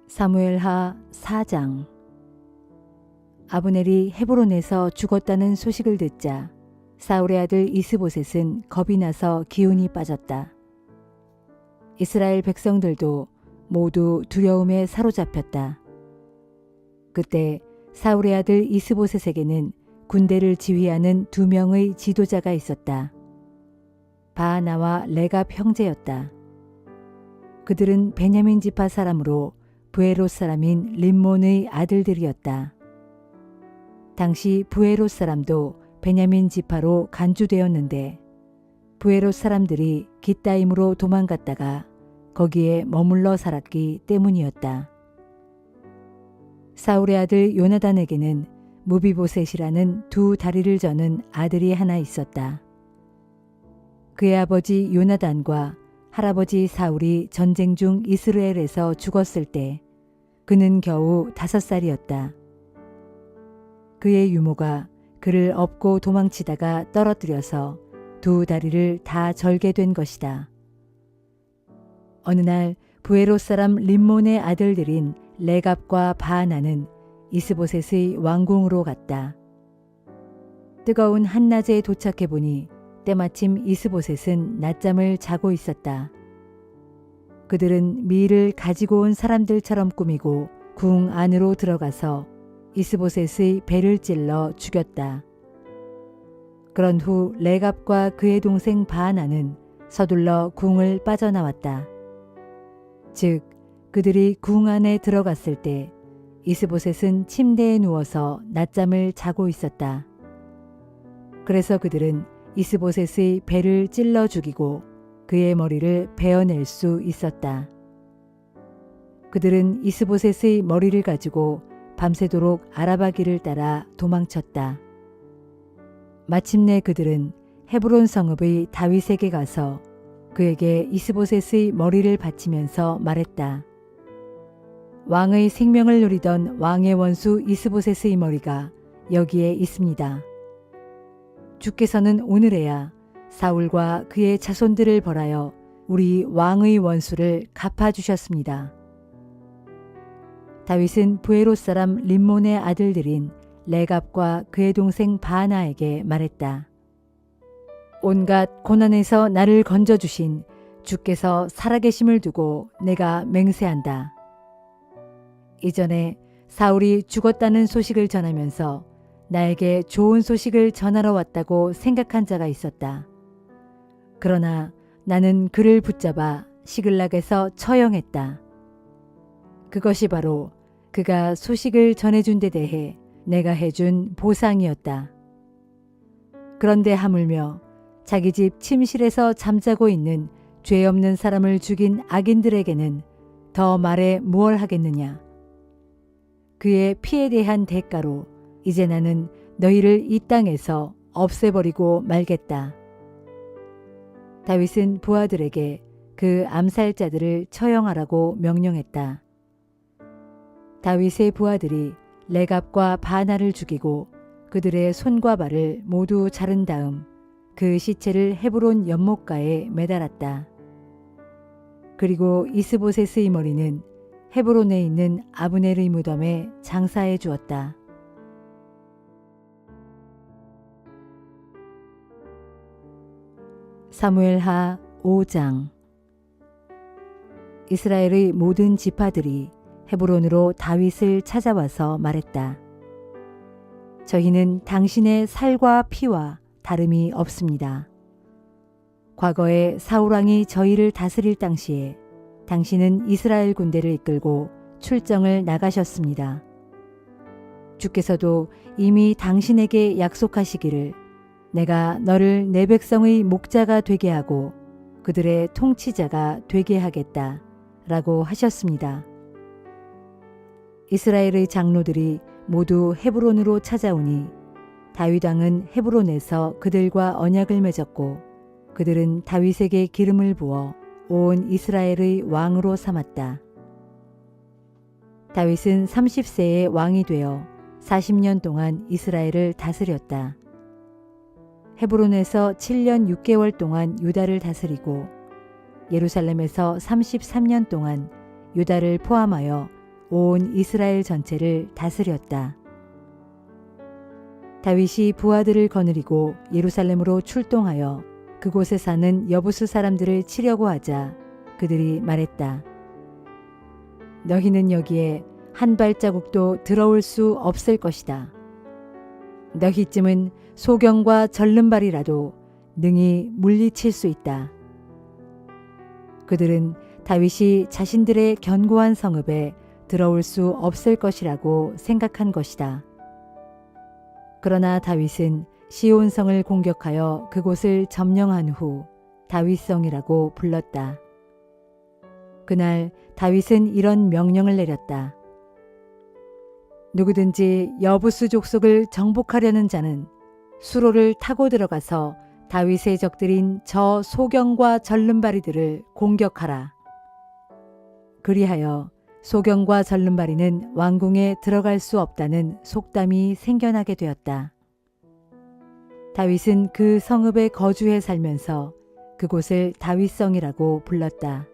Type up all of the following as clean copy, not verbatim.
사무엘하 4장. 아브넬이 헤브론에서 죽었다는 소식을 듣자 사울의 아들 이스보셋은 겁이 나서 기운이 빠졌다. 이스라엘 백성들도 모두 두려움에 사로잡혔다. 그때 사울의 아들 이스보셋에게는 군대를 지휘하는 2명의 지도자가 있었다. 바하나와 레갑 형제였다. 그들은 베냐민 지파 사람으로 부에롯 사람인 림몬의 아들들이었다. 당시 부에롯 사람도 베냐민 지파로 간주되었는데 부에롯 사람들이 깃다임으로 도망갔다가 거기에 머물러 살았기 때문이었다. 사울의 아들 요나단에게는 무비보셋이라는 2 다리를 저는 아들이 하나 있었다. 그의 아버지 요나단과 할아버지 사울이 전쟁 중 이스라엘에서 죽었을 때 그는 겨우 5살이었다. 그의 유모가 그를 업고 도망치다가 떨어뜨려서 2 다리를 다 절게 된 것이다. 어느 날 부에롯 사람 림몬의 아들들인 레갑과 바하나는 이스보셋의 왕궁으로 갔다. 뜨거운 한낮에 도착해 보니 때마침 이스보셋은 낮잠을 자고 있었다. 그들은 밀을 가지고 온 사람들처럼 꾸미고 궁 안으로 들어가서 이스보셋의 배를 찔러 죽였다. 그런 후 레갑과 그의 동생 바하나는 서둘러 궁을 빠져나왔다. 즉 그들이 궁 안에 들어갔을 때 이스보셋은 침대에 누워서 낮잠을 자고 있었다. 그래서 그들은 이스보셋의 배를 찔러 죽이고 그의 머리를 베어낼 수 있었다. 그들은 이스보셋의 머리를 가지고 밤새도록 아라바길을 따라 도망쳤다. 마침내 그들은 헤브론 성읍의 다윗에게 가서 그에게 이스보셋의 머리를 바치면서 말했다. 왕의 생명을 누리던 왕의 원수 이스보셋의 머리가 여기에 있습니다. 주께서는 오늘에야 사울과 그의 자손들을 벌하여 우리 왕의 원수를 갚아주셨습니다. 다윗은 부에롯 사람 림몬의 아들들인 레갑과 그의 동생 바하나에게 말했다. 온갖 고난에서 나를 건져주신 주께서 살아계심을 두고 내가 맹세한다. 이전에 사울이 죽었다는 소식을 전하면서 나에게 좋은 소식을 전하러 왔다고 생각한 자가 있었다. 그러나 나는 그를 붙잡아 시글락에서 처형했다. 그것이 바로 그가 소식을 전해준 데 대해 내가 해준 보상이었다. 그런데 하물며 자기 집 침실에서 잠자고 있는 죄 없는 사람을 죽인 악인들에게는 더 말해 무얼 하겠느냐. 그의 피에 대한 대가로 이제 나는 너희를 이 땅에서 없애버리고 말겠다. 다윗은 부하들에게 그 암살자들을 처형하라고 명령했다. 다윗의 부하들이 레갑과 바하나를 죽이고 그들의 손과 발을 모두 자른 다음 그 시체를 헤브론 연못가에 매달았다. 그리고 이스보셋의 머리는 헤브론에 있는 아브넬의 무덤에 장사해 주었다. 사무엘하 5장. 이스라엘의 모든 지파들이 헤브론으로 다윗을 찾아와서 말했다. 저희는 당신의 살과 피와 다름이 없습니다. 과거에 사울왕이 저희를 다스릴 당시에 당신은 이스라엘 군대를 이끌고 출정을 나가셨습니다. 주께서도 이미 당신에게 약속하시기를 내가 너를 내 백성의 목자가 되게 하고 그들의 통치자가 되게 하겠다 라고 하셨습니다. 이스라엘의 장로들이 모두 헤브론으로 찾아오니 다윗 왕은 헤브론에서 그들과 언약을 맺었고 그들은 다윗에게 기름을 부어 온 이스라엘의 왕으로 삼았다. 다윗은 30세에 왕이 되어 40년 동안 이스라엘을 다스렸다. 헤브론에서 7년 6개월 동안 유다를 다스리고 예루살렘에서 33년 동안 유다를 포함하여 온 이스라엘 전체를 다스렸다. 다윗이 부하들을 거느리고 예루살렘으로 출동하여 그곳에 사는 여부수 사람들을 치려고 하자 그들이 말했다. 너희는 여기에 한 발자국도 들어올 수 없을 것이다. 너희쯤은 소경과 절름발이라도 능히 물리칠 수 있다. 그들은 다윗이 자신들의 견고한 성읍에 들어올 수 없을 것이라고 생각한 것이다. 그러나 다윗은 시온성을 공격하여 그곳을 점령한 후 다윗성이라고 불렀다. 그날 다윗은 이런 명령을 내렸다. 누구든지 여부수 족속을 정복하려는 자는 수로를 타고 들어가서 다윗의 적들인 저 소경과 절름발이들을 공격하라. 그리하여 소경과 절름발이는 왕궁에 들어갈 수 없다는 속담이 생겨나게 되었다. 다윗은 그 성읍에 거주해 살면서 그곳을 다윗성이라고 불렀다.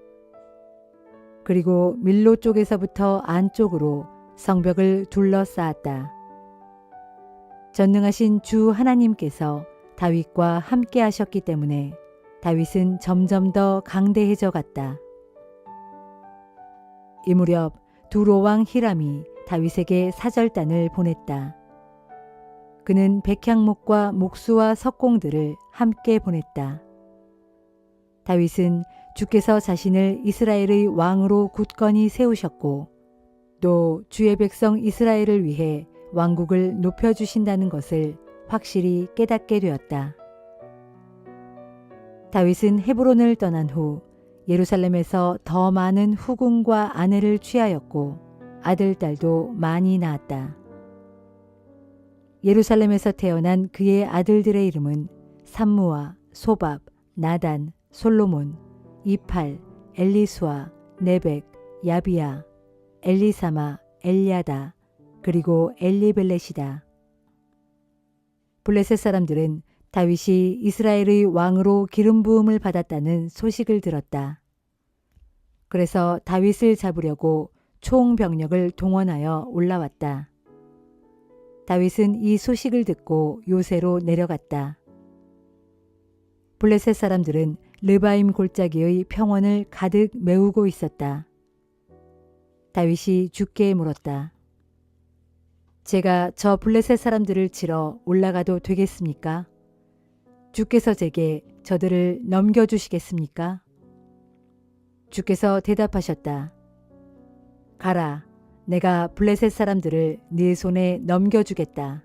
그리고 밀로 쪽에서부터 안쪽으로 성벽을 둘러싸았다. 전능하신 주 하나님께서 다윗과 함께 하셨기 때문에 다윗은 점점 더 강대해져 갔다. 이 무렵 두로왕 히람이 다윗에게 사절단을 보냈다. 그는 백향목과 목수와 석공들을 함께 보냈다. 다윗은 주께서 자신을 이스라엘의 왕으로 굳건히 세우셨고 또 주의 백성 이스라엘을 위해 왕국을 높여주신다는 것을 확실히 깨닫게 되었다. 다윗은 헤브론을 떠난 후 예루살렘에서 더 많은 후궁과 아내를 취하였고 아들, 딸도 많이 낳았다. 예루살렘에서 태어난 그의 아들들의 이름은 삼무아, 소밥, 나단, 솔로몬, 이팔, 엘리수아, 네벡, 야비야, 엘리사마, 엘리아다, 그리고 엘리벨렛이다. 블레셋 사람들은 다윗이 이스라엘의 왕으로 기름 부음을 받았다는 소식을 들었다. 그래서 다윗을 잡으려고 총병력을 동원하여 올라왔다. 다윗은 이 소식을 듣고 요새로 내려갔다. 블레셋 사람들은 르바임 골짜기의 평원을 가득 메우고 있었다. 다윗이 주께 물었다. 제가 저 블레셋 사람들을 치러 올라가도 되겠습니까? 주께서 제게 저들을 넘겨주시겠습니까? 주께서 대답하셨다. 가라, 내가 블레셋 사람들을 네 손에 넘겨주겠다.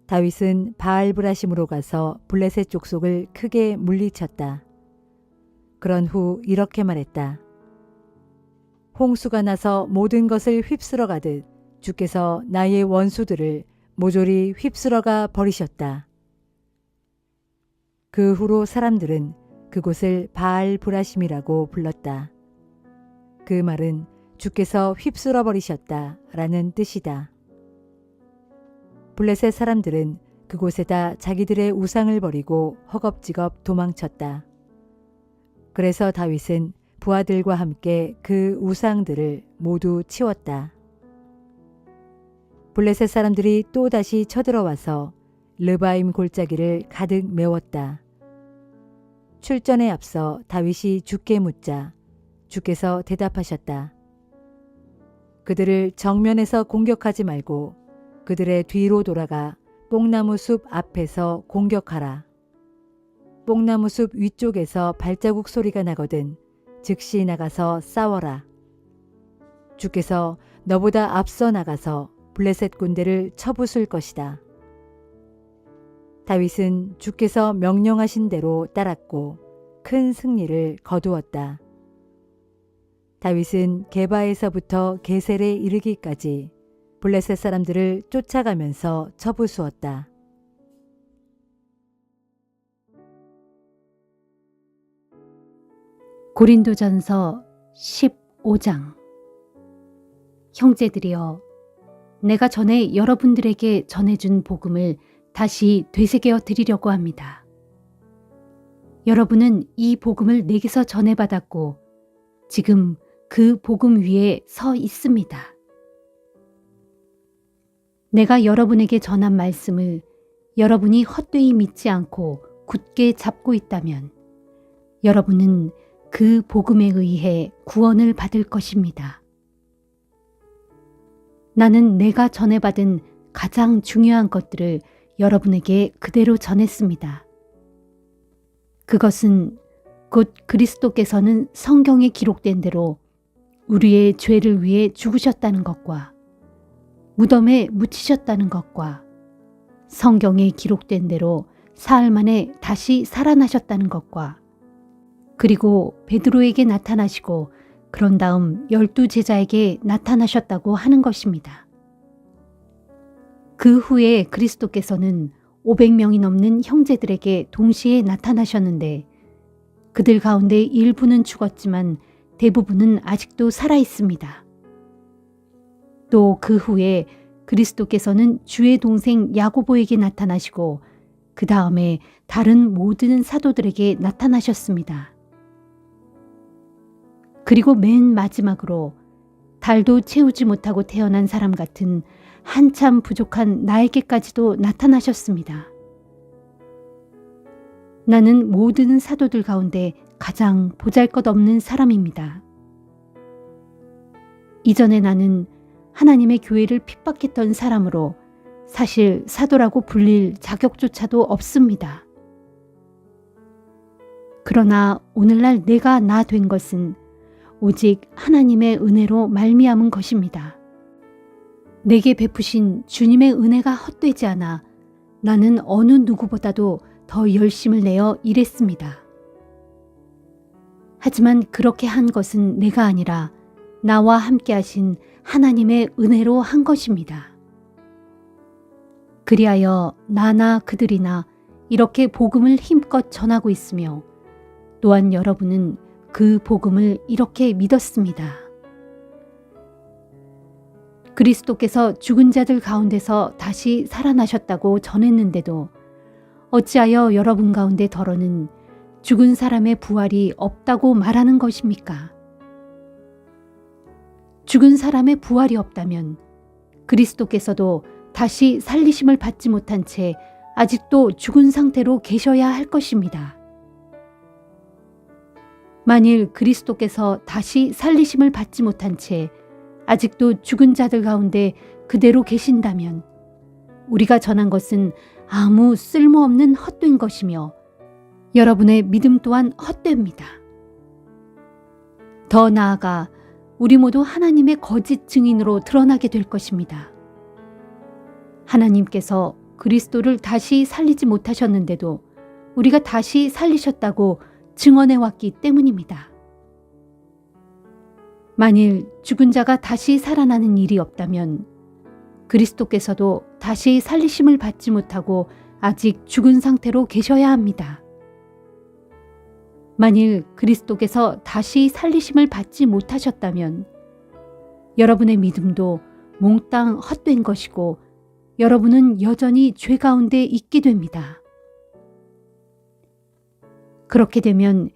다윗은 바알브라심으로 가서 블레셋 족속을 크게 물리쳤다. 그런 후 이렇게 말했다. 홍수가 나서 모든 것을 휩쓸어 가듯 주께서 나의 원수들을 모조리 휩쓸어가 버리셨다. 그 후로 사람들은 그곳을 바알브라심이라고 불렀다. 그 말은 주께서 휩쓸어 버리셨다 라는 뜻이다. 블레셋 사람들은 그곳에다 자기들의 우상을 버리고 허겁지겁 도망쳤다. 그래서 다윗은 부하들과 함께 그 우상들을 모두 치웠다. 블레셋 사람들이 또다시 쳐들어와서 르바임 골짜기를 가득 메웠다. 출전에 앞서 다윗이 주께 묻자 주께서 대답하셨다. 그들을 정면에서 공격하지 말고 그들의 뒤로 돌아가 뽕나무 숲 앞에서 공격하라. 뽕나무 숲 위쪽에서 발자국 소리가 나거든 즉시 나가서 싸워라. 주께서 너보다 앞서 나가서 블레셋 군대를 쳐부술 것이다. 다윗은 주께서 명령하신 대로 따랐고 큰 승리를 거두었다. 다윗은 게바에서부터 게셀에 이르기까지 블레셋 사람들을 쫓아가면서 쳐부수었다. 고린도전서 15장. 형제들이여, 내가 전에 여러분들에게 전해준 복음을 다시 되새겨 드리려고 합니다. 여러분은 이 복음을 내게서 전해받았고 지금 그 복음 위에 서 있습니다. 내가 여러분에게 전한 말씀을 여러분이 헛되이 믿지 않고 굳게 잡고 있다면 여러분은 그 복음에 의해 구원을 받을 것입니다. 나는 내가 전해받은 가장 중요한 것들을 여러분에게 그대로 전했습니다. 그것은 곧 그리스도께서는 성경에 기록된 대로 우리의 죄를 위해 죽으셨다는 것과 무덤에 묻히셨다는 것과 성경에 기록된 대로 사흘 만에 다시 살아나셨다는 것과 그리고 베드로에게 나타나시고 그런 다음 12 제자에게 나타나셨다고 하는 것입니다. 그 후에 그리스도께서는 500명이 넘는 형제들에게 동시에 나타나셨는데 그들 가운데 일부는 죽었지만 대부분은 아직도 살아 있습니다. 또 그 후에 그리스도께서는 주의 동생 야고보에게 나타나시고 그 다음에 다른 모든 사도들에게 나타나셨습니다. 그리고 맨 마지막으로 달도 채우지 못하고 태어난 사람 같은 한참 부족한 나에게까지도 나타나셨습니다. 나는 모든 사도들 가운데 가장 보잘것없는 사람입니다. 이전에 나는 하나님의 교회를 핍박했던 사람으로 사실 사도라고 불릴 자격조차도 없습니다. 그러나 오늘날 내가 나 된 것은 오직 하나님의 은혜로 말미암은 것입니다. 내게 베푸신 주님의 은혜가 헛되지 않아 나는 어느 누구보다도 더 열심을 내어 일했습니다. 하지만 그렇게 한 것은 내가 아니라 나와 함께 하신 하나님의 은혜로 한 것입니다. 그리하여 나나 그들이나 이렇게 복음을 힘껏 전하고 있으며 또한 여러분은 그 복음을 이렇게 믿었습니다. 그리스도께서 죽은 자들 가운데서 다시 살아나셨다고 전했는데도 어찌하여 여러분 가운데 더러는 죽은 사람의 부활이 없다고 말하는 것입니까? 죽은 사람의 부활이 없다면 그리스도께서도 다시 살리심을 받지 못한 채 아직도 죽은 상태로 계셔야 할 것입니다. 만일 그리스도께서 다시 살리심을 받지 못한 채 아직도 죽은 자들 가운데 그대로 계신다면 우리가 전한 것은 아무 쓸모없는 헛된 것이며 여러분의 믿음 또한 헛됩니다. 더 나아가 우리 모두 하나님의 거짓 증인으로 드러나게 될 것입니다. 하나님께서 그리스도를 다시 살리지 못하셨는데도 우리가 다시 살리셨다고 증언해 왔기 때문입니다. 만일 죽은 자가 다시 살아나는 일이 없다면 그리스도께서도 다시 살리심을 받지 못하고 아직 죽은 상태로 계셔야 합니다. 만일 그리스도께서 다시 살리심을 받지 못하셨다면 여러분의 믿음도 몽땅 헛된 것이고 여러분은 여전히 죄 가운데 있게 됩니다. 그렇게 되면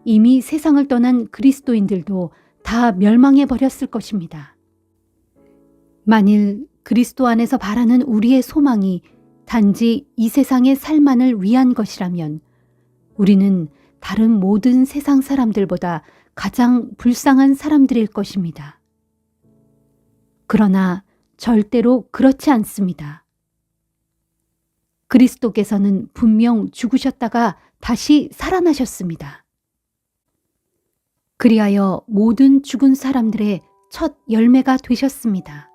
이미 세상을 떠난 그리스도인들도 다 멸망해 버렸을 것입니다. 만일 그리스도 안에서 바라는 우리의 소망이 단지 이 세상의 살만을 위한 것이라면 우리는 다른 모든 세상 사람들보다 가장 불쌍한 사람들일 것입니다. 그러나 절대로 그렇지 않습니다. 그리스도께서는 분명 죽으셨다가 다시 살아나셨습니다. 그리하여 모든 죽은 사람들의 첫 열매가 되셨습니다.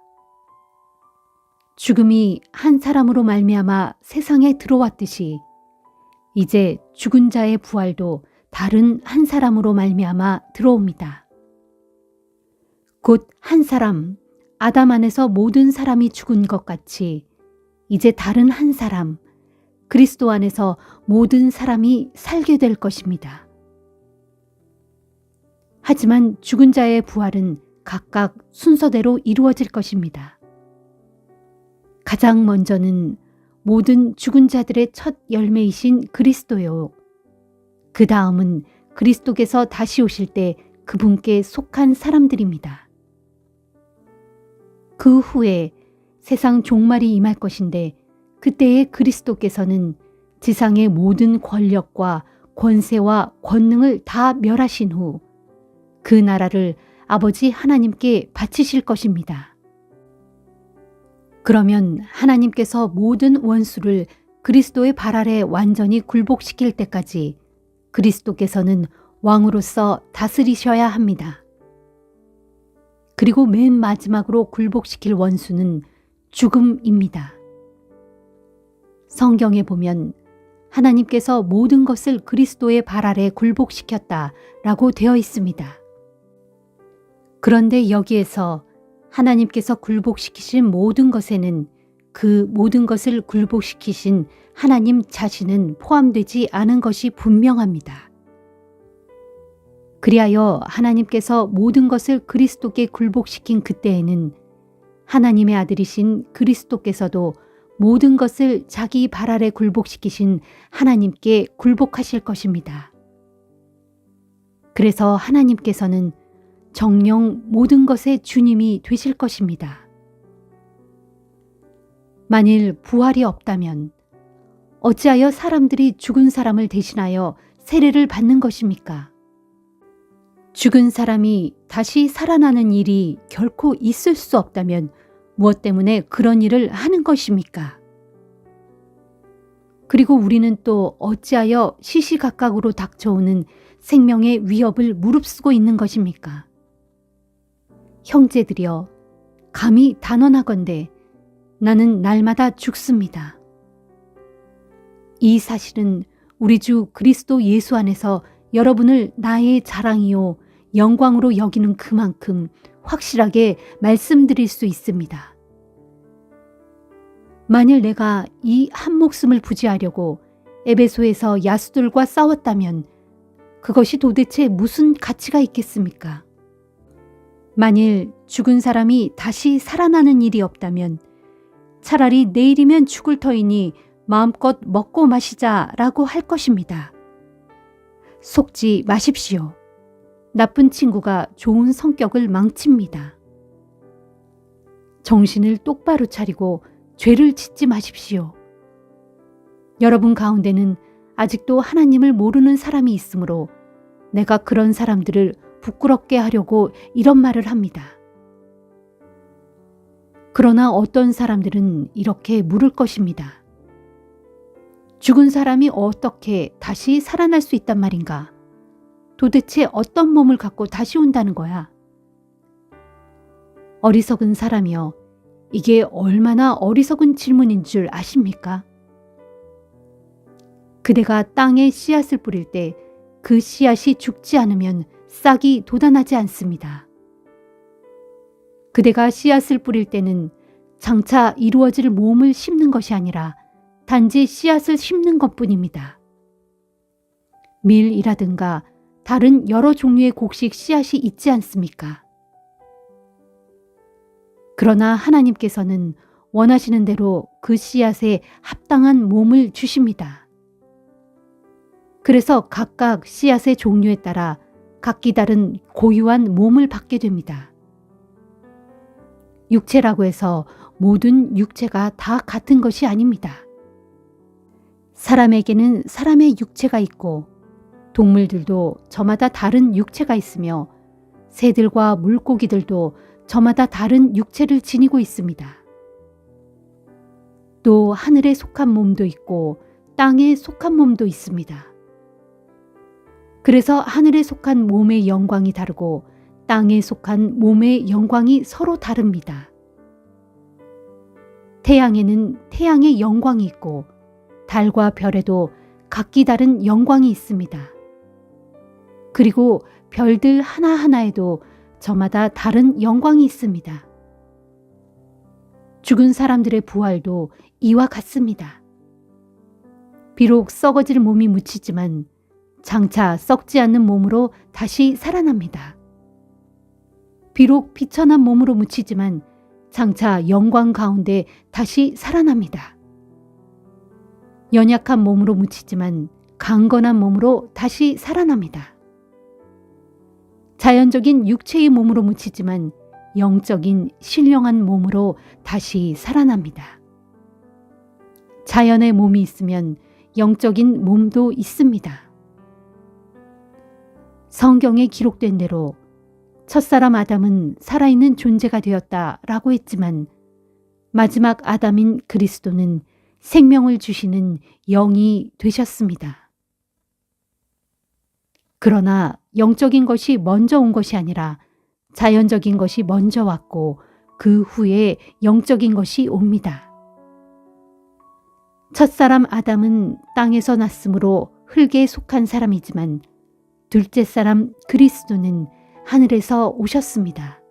죽음이 한 사람으로 말미암아 세상에 들어왔듯이 이제 죽은 자의 부활도 다른 한 사람으로 말미암아 들어옵니다. 곧 한 사람, 아담 안에서 모든 사람이 죽은 것 같이 이제 다른 한 사람, 그리스도 안에서 모든 사람이 살게 될 것입니다. 하지만 죽은 자의 부활은 각각 순서대로 이루어질 것입니다. 가장 먼저는 모든 죽은 자들의 첫 열매이신 그리스도요. 그 다음은 그리스도께서 다시 오실 때 그분께 속한 사람들입니다. 그 후에 세상 종말이 임할 것인데 그때에 그리스도께서는 지상의 모든 권력과 권세와 권능을 다 멸하신 후 그 나라를 아버지 하나님께 바치실 것입니다. 그러면 하나님께서 모든 원수를 그리스도의 발 아래 완전히 굴복시킬 때까지 그리스도께서는 왕으로서 다스리셔야 합니다. 그리고 맨 마지막으로 굴복시킬 원수는 죽음입니다. 성경에 보면 하나님께서 모든 것을 그리스도의 발 아래 굴복시켰다라고 되어 있습니다. 그런데 여기에서 하나님께서 굴복시키신 모든 것에는 그 모든 것을 굴복시키신 하나님 자신은 포함되지 않은 것이 분명합니다. 그리하여 하나님께서 모든 것을 그리스도께 굴복시킨 그때에는 하나님의 아들이신 그리스도께서도 모든 것을 자기 발 아래 굴복시키신 하나님께 굴복하실 것입니다. 그래서 하나님께서는 정녕 모든 것의 주님이 되실 것입니다. 만일 부활이 없다면 어찌하여 사람들이 죽은 사람을 대신하여 세례를 받는 것입니까? 죽은 사람이 다시 살아나는 일이 결코 있을 수 없다면 무엇 때문에 그런 일을 하는 것입니까? 그리고 우리는 또 어찌하여 시시각각으로 닥쳐오는 생명의 위협을 무릅쓰고 있는 것입니까? 형제들이여, 감히 단언하건대 나는 날마다 죽습니다. 이 사실은 우리 주 그리스도 예수 안에서 여러분을 나의 자랑이요 영광으로 여기는 그만큼 확실하게 말씀드릴 수 있습니다. 만일 내가 이 한 목숨을 부지하려고 에베소에서 야수들과 싸웠다면 그것이 도대체 무슨 가치가 있겠습니까? 만일 죽은 사람이 다시 살아나는 일이 없다면 차라리 내일이면 죽을 터이니 마음껏 먹고 마시자라고 할 것입니다. 속지 마십시오. 나쁜 친구가 좋은 성격을 망칩니다. 정신을 똑바로 차리고 죄를 짓지 마십시오. 여러분 가운데는 아직도 하나님을 모르는 사람이 있으므로 내가 그런 사람들을 부끄럽게 하려고 이런 말을 합니다. 그러나 어떤 사람들은 이렇게 물을 것입니다. 죽은 사람이 어떻게 다시 살아날 수 있단 말인가? 도대체 어떤 몸을 갖고 다시 온다는 거야? 어리석은 사람이여, 이게 얼마나 어리석은 질문인 줄 아십니까? 그대가 땅에 씨앗을 뿌릴 때 그 씨앗이 죽지 않으면 싹이 돋아나지 않습니다. 그대가 씨앗을 뿌릴 때는 장차 이루어질 몸을 심는 것이 아니라 단지 씨앗을 심는 것뿐입니다. 밀이라든가 다른 여러 종류의 곡식 씨앗이 있지 않습니까? 그러나 하나님께서는 원하시는 대로 그 씨앗에 합당한 몸을 주십니다. 그래서 각각 씨앗의 종류에 따라 각기 다른 고유한 몸을 받게 됩니다. 육체라고 해서 모든 육체가 다 같은 것이 아닙니다. 사람에게는 사람의 육체가 있고 동물들도 저마다 다른 육체가 있으며 새들과 물고기들도 저마다 다른 육체를 지니고 있습니다. 또 하늘에 속한 몸도 있고 땅에 속한 몸도 있습니다. 그래서 하늘에 속한 몸의 영광이 다르고 땅에 속한 몸의 영광이 서로 다릅니다. 태양에는 태양의 영광이 있고 달과 별에도 각기 다른 영광이 있습니다. 그리고 별들 하나하나에도 저마다 다른 영광이 있습니다. 죽은 사람들의 부활도 이와 같습니다. 비록 썩어질 몸이 묻히지만 장차 썩지 않는 몸으로 다시 살아납니다. 비록 비천한 몸으로 묻히지만 장차 영광 가운데 다시 살아납니다. 연약한 몸으로 묻히지만 강건한 몸으로 다시 살아납니다. 자연적인 육체의 몸으로 묻히지만 영적인 신령한 몸으로 다시 살아납니다. 자연의 몸이 있으면 영적인 몸도 있습니다. 성경에 기록된 대로 첫사람 아담은 살아있는 존재가 되었다라고 했지만 마지막 아담인 그리스도는 생명을 주시는 영이 되셨습니다. 그러나 영적인 것이 먼저 온 것이 아니라 자연적인 것이 먼저 왔고 그 후에 영적인 것이 옵니다. 첫사람 아담은 땅에서 났으므로 흙에 속한 사람이지만 둘째 사람 그리스도는 하늘에서 오셨습니다.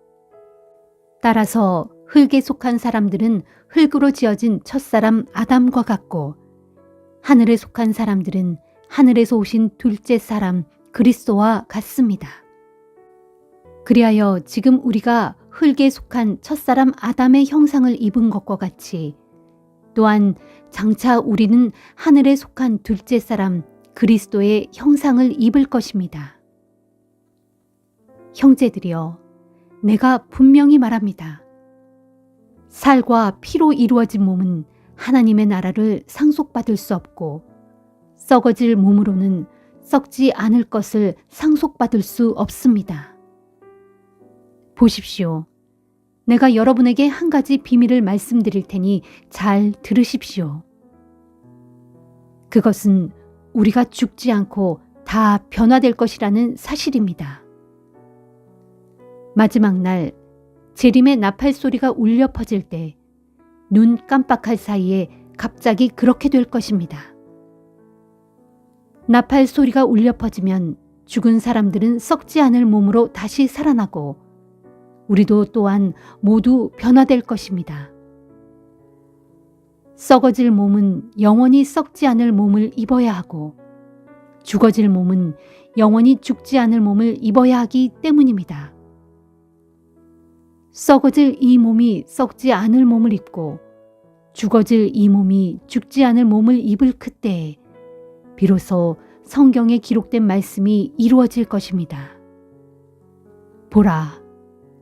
따라서 흙에 속한 사람들은 흙으로 지어진 첫사람 아담과 같고 하늘에 속한 사람들은 하늘에서 오신 둘째 사람 그리스도와 같습니다. 그리하여 지금 우리가 흙에 속한 첫사람 아담의 형상을 입은 것과 같이 또한 장차 우리는 하늘에 속한 둘째 사람 그리스도의 형상을 입을 것입니다. 형제들이여, 내가 분명히 말합니다. 살과 피로 이루어진 몸은 하나님의 나라를 상속받을 수 없고 썩어질 몸으로는 썩지 않을 것을 상속받을 수 없습니다. 보십시오. 내가 여러분에게 한 가지 비밀을 말씀드릴 테니 잘 들으십시오. 그것은 우리가 죽지 않고 다 변화될 것이라는 사실입니다. 마지막 날 재림의 나팔 소리가 울려 퍼질 때 눈 깜빡할 사이에 갑자기 그렇게 될 것입니다. 나팔 소리가 울려 퍼지면 죽은 사람들은 썩지 않을 몸으로 다시 살아나고 우리도 또한 모두 변화될 것입니다. 썩어질 몸은 영원히 썩지 않을 몸을 입어야 하고 죽어질 몸은 영원히 죽지 않을 몸을 입어야 하기 때문입니다. 썩어질 이 몸이 썩지 않을 몸을 입고 죽어질 이 몸이 죽지 않을 몸을 입을 그때에 비로소 성경에 기록된 말씀이 이루어질 것입니다. 보라,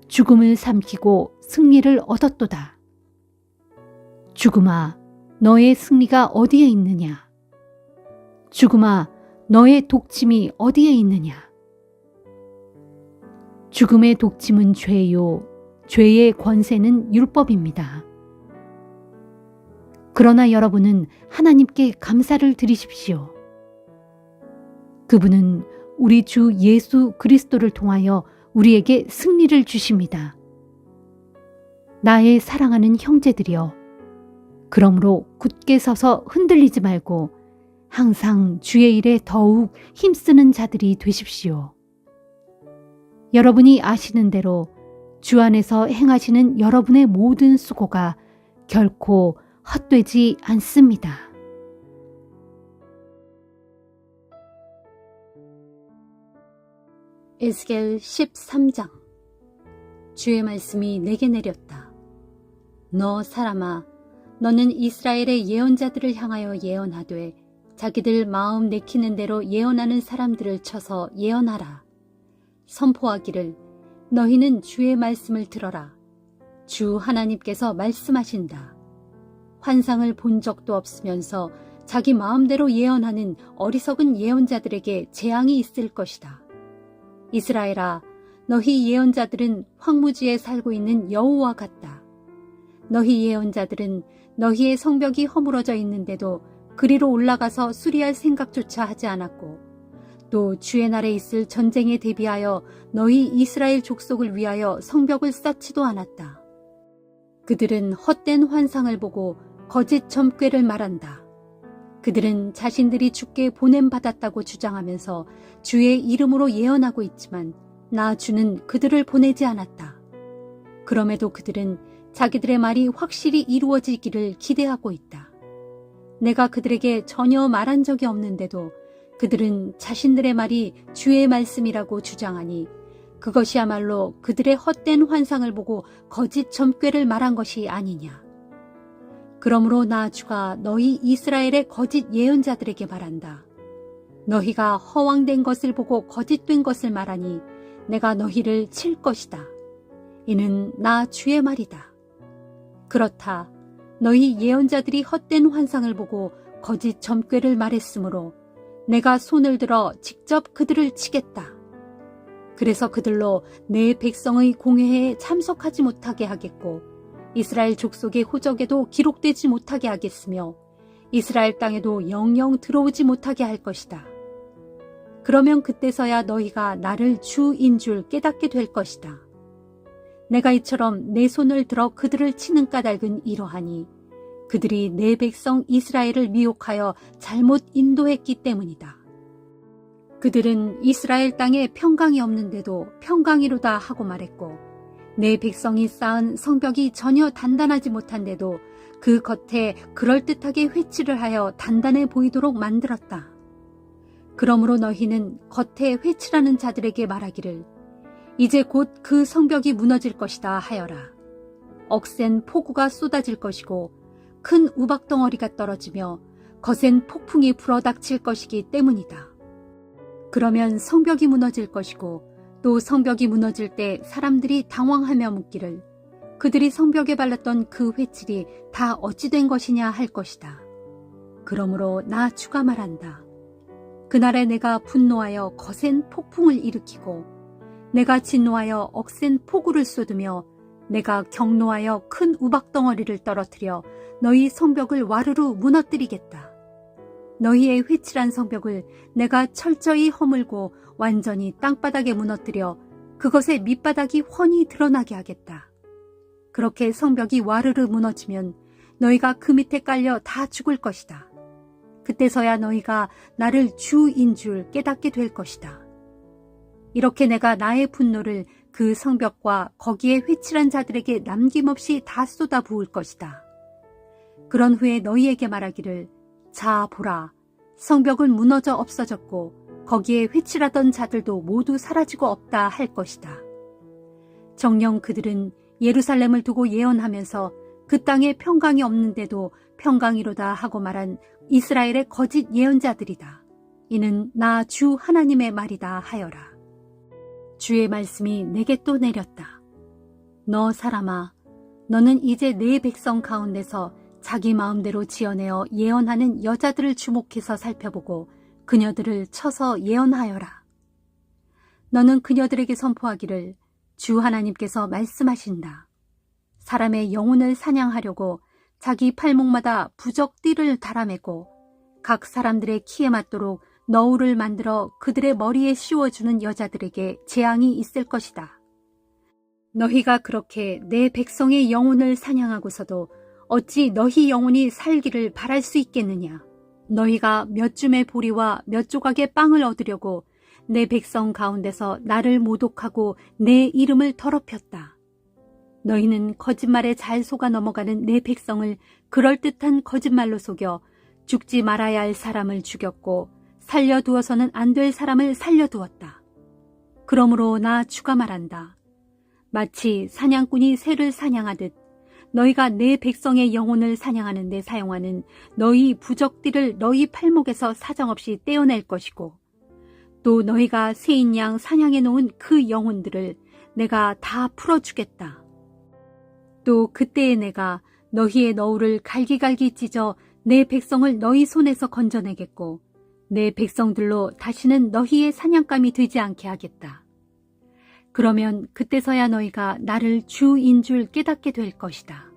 죽음을 삼키고 승리를 얻었도다. 죽음아, 너의 승리가 어디에 있느냐? 죽음아, 너의 독침이 어디에 있느냐? 죽음의 독침은 죄요, 죄의 권세는 율법입니다. 그러나 여러분은 하나님께 감사를 드리십시오. 그분은 우리 주 예수 그리스도를 통하여 우리에게 승리를 주십니다. 나의 사랑하는 형제들이여, 그러므로 굳게 서서 흔들리지 말고 항상 주의 일에 더욱 힘쓰는 자들이 되십시오. 여러분이 아시는 대로 주 안에서 행하시는 여러분의 모든 수고가 결코 헛되지 않습니다. 에스겔 13장. 주의 말씀이 내게 내렸다. 너 사람아, 너는 이스라엘의 예언자들을 향하여 예언하되 자기들 마음 내키는 대로 예언하는 사람들을 쳐서 예언하라. 선포하기를 너희는 주의 말씀을 들어라. 주 하나님께서 말씀하신다. 환상을 본 적도 없으면서 자기 마음대로 예언하는 어리석은 예언자들에게 재앙이 있을 것이다. 이스라엘아, 너희 예언자들은 황무지에 살고 있는 여우와 같다. 너희 예언자들은 너희의 성벽이 허물어져 있는데도 그리로 올라가서 수리할 생각조차 하지 않았고 또 주의 날에 있을 전쟁에 대비하여 너희 이스라엘 족속을 위하여 성벽을 쌓지도 않았다. 그들은 헛된 환상을 보고 거짓 점괘를 말한다. 그들은 자신들이 주께 보냄받았다고 주장하면서 주의 이름으로 예언하고 있지만 나 주는 그들을 보내지 않았다. 그럼에도 그들은 자기들의 말이 확실히 이루어지기를 기대하고 있다. 내가 그들에게 전혀 말한 적이 없는데도 그들은 자신들의 말이 주의 말씀이라고 주장하니 그것이야말로 그들의 헛된 환상을 보고 거짓 점괘를 말한 것이 아니냐. 그러므로 나 주가 너희 이스라엘의 거짓 예언자들에게 말한다. 너희가 허황된 것을 보고 거짓된 것을 말하니 내가 너희를 칠 것이다. 이는 나 주의 말이다. 그렇다. 너희 예언자들이 헛된 환상을 보고 거짓 점괘를 말했으므로 내가 손을 들어 직접 그들을 치겠다. 그래서 그들로 내 백성의 공회에 참석하지 못하게 하겠고 이스라엘 족속의 호적에도 기록되지 못하게 하겠으며 이스라엘 땅에도 영영 들어오지 못하게 할 것이다. 그러면 그때서야 너희가 나를 주인 줄 깨닫게 될 것이다. 내가 이처럼 내 손을 들어 그들을 치는 까닭은 이러하니 그들이 내 백성 이스라엘을 미혹하여 잘못 인도했기 때문이다. 그들은 이스라엘 땅에 평강이 없는데도 평강이로다 하고 말했고 내 백성이 쌓은 성벽이 전혀 단단하지 못한데도 그 겉에 그럴듯하게 회치를 하여 단단해 보이도록 만들었다. 그러므로 너희는 겉에 회치라는 자들에게 말하기를 이제 곧 그 성벽이 무너질 것이다 하여라. 억센 폭우가 쏟아질 것이고 큰 우박덩어리가 떨어지며 거센 폭풍이 불어닥칠 것이기 때문이다. 그러면 성벽이 무너질 것이고 또 성벽이 무너질 때 사람들이 당황하며 묻기를 그들이 성벽에 발랐던 그 회칠이 다 어찌 된 것이냐 할 것이다. 그러므로 나 주가 말한다. 그날에 내가 분노하여 거센 폭풍을 일으키고 내가 진노하여 억센 폭우를 쏟으며 내가 경노하여 큰 우박덩어리를 떨어뜨려 너희 성벽을 와르르 무너뜨리겠다. 너희의 회칠한 성벽을 내가 철저히 허물고 완전히 땅바닥에 무너뜨려 그것의 밑바닥이 훤히 드러나게 하겠다. 그렇게 성벽이 와르르 무너지면 너희가 그 밑에 깔려 다 죽을 것이다. 그때서야 너희가 나를 주인 줄 깨닫게 될 것이다. 이렇게 내가 나의 분노를 그 성벽과 거기에 회칠한 자들에게 남김없이 다 쏟아 부을 것이다. 그런 후에 너희에게 말하기를 자 보라 성벽은 무너져 없어졌고 거기에 회칠하던 자들도 모두 사라지고 없다 할 것이다. 정녕 그들은 예루살렘을 두고 예언하면서 그 땅에 평강이 없는데도 평강이로다 하고 말한 이스라엘의 거짓 예언자들이다. 이는 나 주 하나님의 말이다 하여라. 주의 말씀이 내게 또 내렸다. 너 사람아, 너는 이제 내 백성 가운데서 자기 마음대로 지어내어 예언하는 여자들을 주목해서 살펴보고 그녀들을 쳐서 예언하여라. 너는 그녀들에게 선포하기를 주 하나님께서 말씀하신다. 사람의 영혼을 사냥하려고 자기 팔목마다 부적 띠를 달아매고 각 사람들의 키에 맞도록 너울을 만들어 그들의 머리에 씌워주는 여자들에게 재앙이 있을 것이다. 너희가 그렇게 내 백성의 영혼을 사냥하고서도 어찌 너희 영혼이 살기를 바랄 수 있겠느냐. 너희가 몇 줌의 보리와 몇 조각의 빵을 얻으려고 내 백성 가운데서 나를 모독하고 내 이름을 더럽혔다. 너희는 거짓말에 잘 속아 넘어가는 내 백성을 그럴듯한 거짓말로 속여 죽지 말아야 할 사람을 죽였고 살려두어서는 안 될 사람을 살려두었다. 그러므로 나 주가 말한다. 마치 사냥꾼이 새를 사냥하듯 너희가 내 백성의 영혼을 사냥하는 데 사용하는 너희 부적들을 너희 팔목에서 사정없이 떼어낼 것이고 또 너희가 새인 양 사냥해 놓은 그 영혼들을 내가 다 풀어주겠다. 또 그때에 내가 너희의 너울을 갈기갈기 찢어 내 백성을 너희 손에서 건져내겠고 내 백성들로 다시는 너희의 사냥감이 되지 않게 하겠다. 그러면 그때서야 너희가 나를 주인 줄 깨닫게 될 것이다.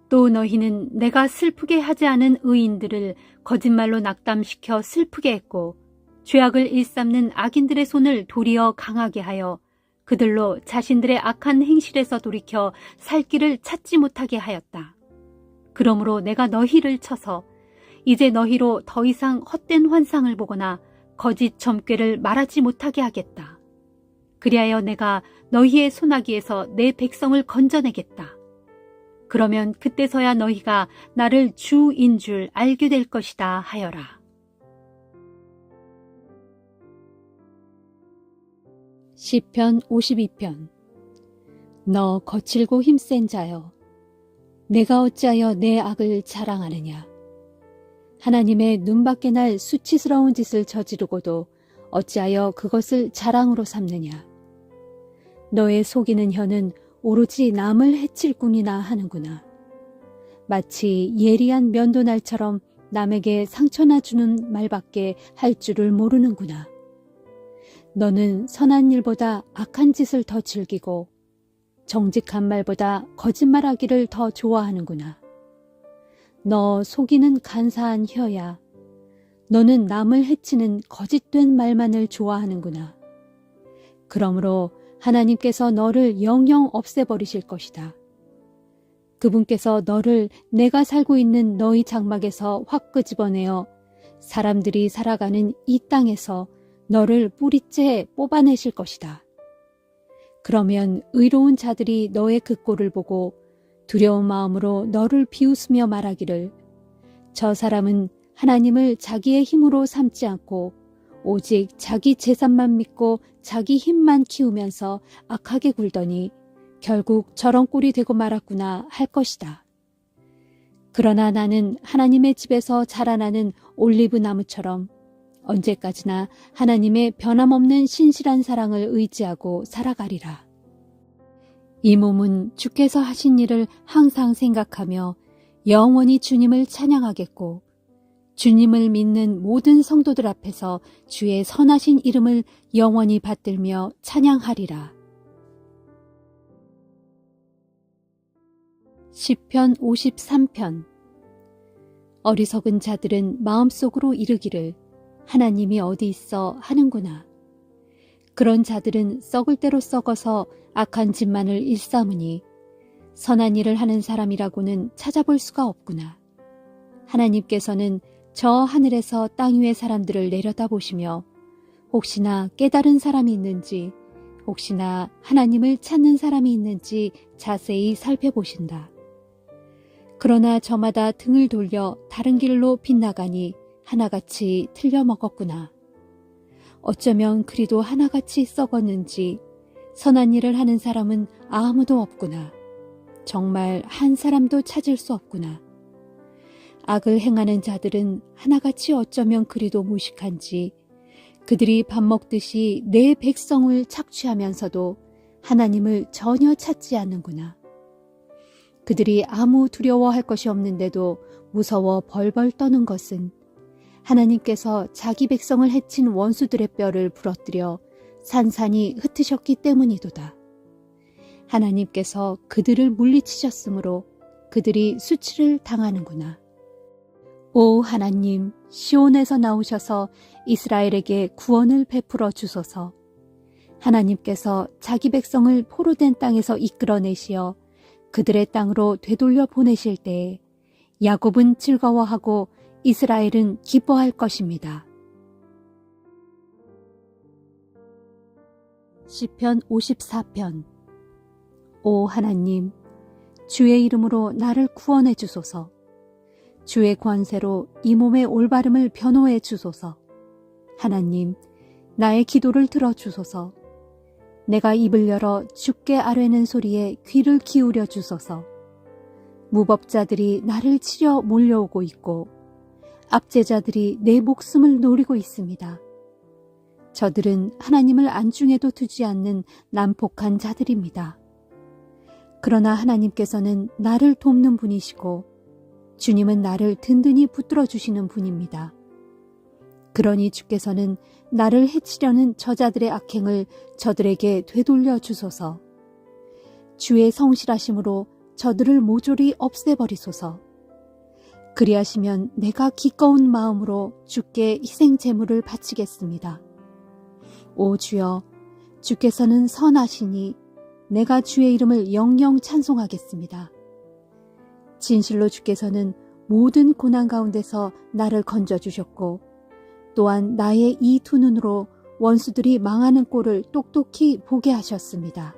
또 너희는 내가 슬프게 하지 않은 의인들을 거짓말로 낙담시켜 슬프게 했고 죄악을 일삼는 악인들의 손을 도리어 강하게 하여 그들로 자신들의 악한 행실에서 돌이켜 살 길을 찾지 못하게 하였다. 그러므로 내가 너희를 쳐서 이제 너희로 더 이상 헛된 환상을 보거나 거짓 점괘를 말하지 못하게 하겠다. 그리하여 내가 너희의 소나기에서 내 백성을 건져내겠다. 그러면 그때서야 너희가 나를 주인 줄 알게 될 것이다 하여라. 시편 52편. 너 거칠고 힘센 자여, 내가 어찌하여 내 악을 자랑하느냐. 하나님의 눈밖에 날 수치스러운 짓을 저지르고도 어찌하여 그것을 자랑으로 삼느냐. 너의 속이는 혀는 오로지 남을 해칠 뿐이나 하는구나. 마치 예리한 면도날처럼 남에게 상처나 주는 말밖에 할 줄을 모르는구나. 너는 선한 일보다 악한 짓을 더 즐기고 정직한 말보다 거짓말하기를 더 좋아하는구나. 너 속이는 간사한 혀야. 너는 남을 해치는 거짓된 말만을 좋아하는구나. 그러므로 하나님께서 너를 영영 없애버리실 것이다. 그분께서 너를 내가 살고 있는 너희 장막에서 확 끄집어내어 사람들이 살아가는 이 땅에서 너를 뿌리째 뽑아내실 것이다. 그러면 의로운 자들이 너의 그 꼴을 보고 두려운 마음으로 너를 비웃으며 말하기를 저 사람은 하나님을 자기의 힘으로 삼지 않고 오직 자기 재산만 믿고 자기 힘만 키우면서 악하게 굴더니 결국 저런 꼴이 되고 말았구나 할 것이다. 그러나 나는 하나님의 집에서 자라나는 올리브 나무처럼 언제까지나 하나님의 변함없는 신실한 사랑을 의지하고 살아가리라. 이 몸은 주께서 하신 일을 항상 생각하며 영원히 주님을 찬양하겠고 주님을 믿는 모든 성도들 앞에서 주의 선하신 이름을 영원히 받들며 찬양하리라. 시편 53편. 어리석은 자들은 마음속으로 이르기를 하나님이 어디 있어 하는구나. 그런 자들은 썩을 대로 썩어서 악한 짓만을 일삼으니 선한 일을 하는 사람이라고는 찾아볼 수가 없구나. 하나님께서는 저 하늘에서 땅 위의 사람들을 내려다보시며 혹시나 깨달은 사람이 있는지 혹시나 하나님을 찾는 사람이 있는지 자세히 살펴보신다. 그러나 저마다 등을 돌려 다른 길로 빗나가니 하나같이 틀려먹었구나. 어쩌면 그리도 하나같이 썩었는지 선한 일을 하는 사람은 아무도 없구나. 정말 한 사람도 찾을 수 없구나. 악을 행하는 자들은 하나같이 어쩌면 그리도 무식한지 그들이 밥 먹듯이 내 백성을 착취하면서도 하나님을 전혀 찾지 않는구나. 그들이 아무 두려워할 것이 없는데도 무서워 벌벌 떠는 것은 하나님께서 자기 백성을 해친 원수들의 뼈를 부러뜨려 산산이 흩으셨기 때문이도다. 하나님께서 그들을 물리치셨으므로 그들이 수치를 당하는구나. 오 하나님, 시온에서 나오셔서 이스라엘에게 구원을 베풀어 주소서. 하나님께서 자기 백성을 포로된 땅에서 이끌어내시어 그들의 땅으로 되돌려 보내실 때에 야곱은 즐거워하고 이스라엘은 기뻐할 것입니다. 시편 54편. 오 하나님, 주의 이름으로 나를 구원해 주소서. 주의 권세로 이 몸의 올바름을 변호해 주소서. 하나님, 나의 기도를 들어주소서. 내가 입을 열어 주께 아뢰는 소리에 귀를 기울여 주소서. 무법자들이 나를 치려 몰려오고 있고 압제자들이 내 목숨을 노리고 있습니다. 저들은 하나님을 안중에도 두지 않는 난폭한 자들입니다. 그러나 하나님께서는 나를 돕는 분이시고 주님은 나를 든든히 붙들어 주시는 분입니다. 그러니 주께서는 나를 해치려는 저자들의 악행을 저들에게 되돌려 주소서. 주의 성실하심으로 저들을 모조리 없애버리소서. 그리하시면 내가 기꺼운 마음으로 주께 희생 제물을 바치겠습니다. 오 주여, 주께서는 선하시니 내가 주의 이름을 영영 찬송하겠습니다. 진실로 주께서는 모든 고난 가운데서 나를 건져주셨고 또한 나의 이 두 눈으로 원수들이 망하는 꼴을 똑똑히 보게 하셨습니다.